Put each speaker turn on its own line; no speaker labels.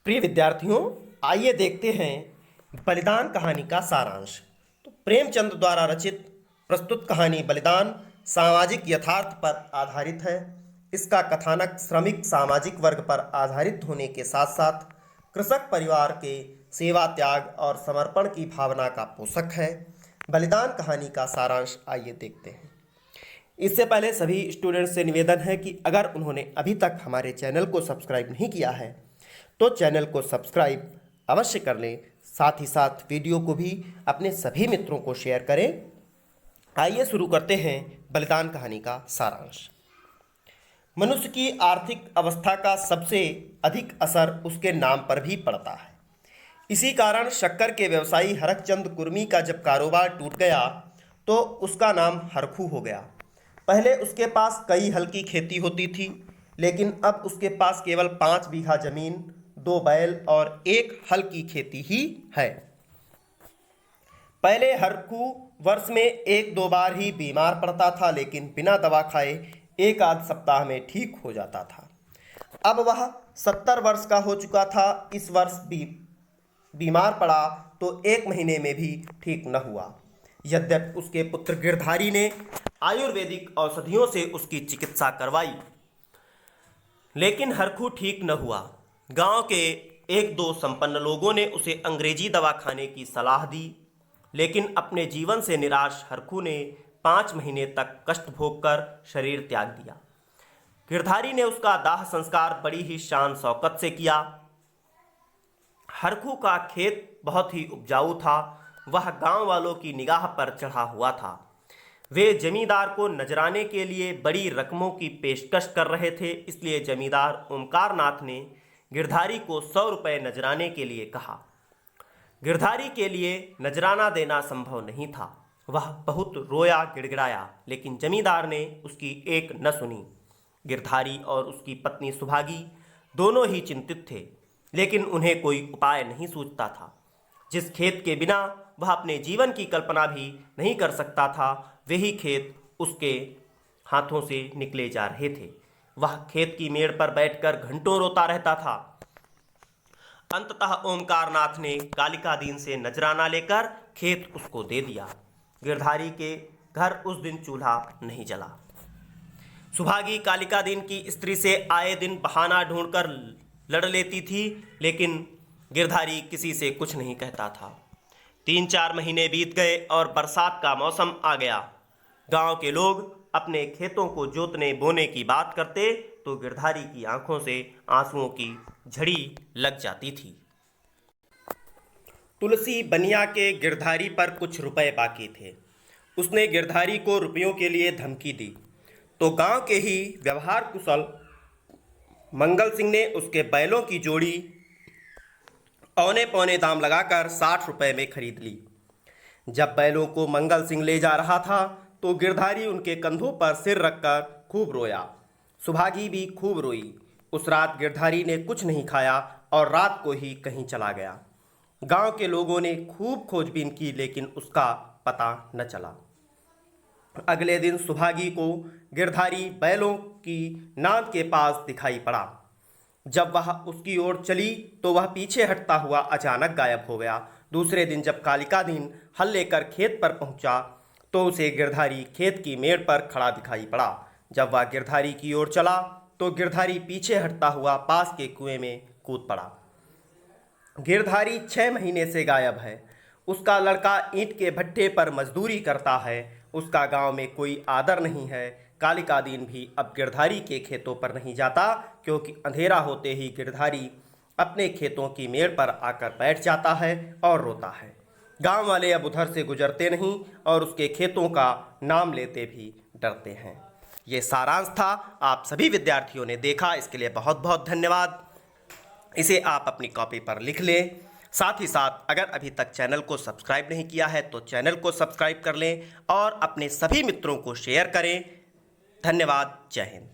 प्रिय विद्यार्थियों, आइए देखते हैं बलिदान कहानी का सारांश। तो प्रेमचंद द्वारा रचित प्रस्तुत कहानी बलिदान सामाजिक यथार्थ पर आधारित है। इसका कथानक श्रमिक सामाजिक वर्ग पर आधारित होने के साथ साथ कृषक परिवार के सेवा त्याग और समर्पण की भावना का पोषक है। बलिदान कहानी का सारांश आइए देखते हैं। इससे पहले सभी स्टूडेंट्स से निवेदन है कि अगर उन्होंने अभी तक हमारे चैनल को सब्सक्राइब नहीं किया है तो चैनल को सब्सक्राइब अवश्य कर लें, साथ ही साथ वीडियो को भी अपने सभी मित्रों को शेयर करें। आइए शुरू करते हैं बलिदान कहानी का सारांश। मनुष्य की आर्थिक अवस्था का सबसे अधिक असर उसके नाम पर भी पड़ता है। इसी कारण शक्कर के व्यवसायी हरकचंद कुर्मी का जब कारोबार टूट गया तो उसका नाम हरखू हो गया। पहले उसके पास कई हल की खेती होती थी, लेकिन अब उसके पास केवल 5 बीघा जमीन, 2 बैल और 1 हल की खेती ही है। पहले हरखू वर्ष में 1-2 बार ही बीमार पड़ता था, लेकिन बिना दवा खाए 1 आध सप्ताह में ठीक हो जाता था। अब वह 70 वर्ष का हो चुका था। इस वर्ष भी बीमार पड़ा तो 1 महीने में भी ठीक न हुआ। यद्यपि उसके पुत्र गिरधारी ने आयुर्वेदिक औषधियों से उसकी चिकित्सा करवाई, लेकिन हरखू ठीक न हुआ। गांव के 1-2 संपन्न लोगों ने उसे अंग्रेजी दवा खाने की सलाह दी, लेकिन अपने जीवन से निराश हरखू ने 5 महीने तक कष्ट भोगकर शरीर त्याग दिया। गिरधारी ने उसका दाह संस्कार बड़ी ही शान शौकत से किया। हरखू का खेत बहुत ही उपजाऊ था। वह गांव वालों की निगाह पर चढ़ा हुआ था। वे जमींदार को नजराने के लिए बड़ी रकमों की पेशकश कर रहे थे, इसलिए जमींदार ओमकार नाथ ने गिरधारी को 100 रुपये नजराने के लिए कहा। गिरधारी के लिए नजराना देना संभव नहीं था। वह बहुत रोया गिड़गिड़ाया, लेकिन जमींदार ने उसकी एक न सुनी। गिरधारी और उसकी पत्नी सुभागी दोनों ही चिंतित थे, लेकिन उन्हें कोई उपाय नहीं सूझता था। जिस खेत के बिना वह अपने जीवन की कल्पना भी नहीं कर सकता था, वही खेत उसके हाथों से निकले जा रहे थे। वह खेत की मेड़ पर बैठकर घंटों रोता रहता था। अंततः ओमकार नाथ ने कालिका दीन से नजराना लेकर खेत उसको दे दिया। गिरधारी के घर उस दिन चूल्हा नहीं जला। सुभागी कालिका दीन की स्त्री से आए दिन बहाना ढूंढकर लड़ लेती थी, लेकिन गिरधारी किसी से कुछ नहीं कहता था। 3-4 महीने बीत गए और बरसात का मौसम आ गया। गांव के लोग अपने खेतों को जोतने बोने की बात करते तो गिरधारी की आंखों से आंसुओं की झड़ी लग जाती थी। तुलसी बनिया के गिरधारी पर कुछ रुपए बाकी थे। उसने गिरधारी को रुपयों के लिए धमकी दी तो गांव के ही व्यवहार कुशल मंगल सिंह ने उसके बैलों की जोड़ी औने पौने दाम लगाकर 60 रुपए में खरीद ली। जब बैलों को मंगल सिंह ले जा रहा था तो गिरधारी उनके कंधों पर सिर रखकर खूब रोया। सुभागी भी खूब रोई। उस रात गिरधारी ने कुछ नहीं खाया और रात को ही कहीं चला गया। गांव के लोगों ने खूब खोजबीन की, लेकिन उसका पता न चला। अगले दिन सुभागी को गिरधारी बैलों की नाद के पास दिखाई पड़ा। जब वह उसकी ओर चली तो वह पीछे हटता हुआ अचानक गायब हो गया। दूसरे दिन जब कालिका दीन हल लेकर खेत पर पहुंचा तो उसे गिरधारी खेत की मेड़ पर खड़ा दिखाई पड़ा। जब वह गिरधारी की ओर चला तो गिरधारी पीछे हटता हुआ पास के कुएं में कूद पड़ा। गिरधारी 6 महीने से गायब है। उसका लड़का ईंट के भट्ठे पर मजदूरी करता है। उसका गांव में कोई आदर नहीं है। कालिका दीन भी अब गिरधारी के खेतों पर नहीं जाता, क्योंकि अंधेरा होते ही गिरधारी अपने खेतों की मेड़ पर आकर बैठ जाता है और रोता है। गांव वाले अब उधर से गुजरते नहीं और उसके खेतों का नाम लेते भी डरते हैं। ये सारांश था। आप सभी विद्यार्थियों ने देखा, इसके लिए बहुत बहुत धन्यवाद। इसे आप अपनी कॉपी पर लिख लें। साथ ही साथ अगर अभी तक चैनल को सब्सक्राइब नहीं किया है तो चैनल को सब्सक्राइब कर लें और अपने सभी मित्रों को शेयर करें। धन्यवाद। जय हिंद।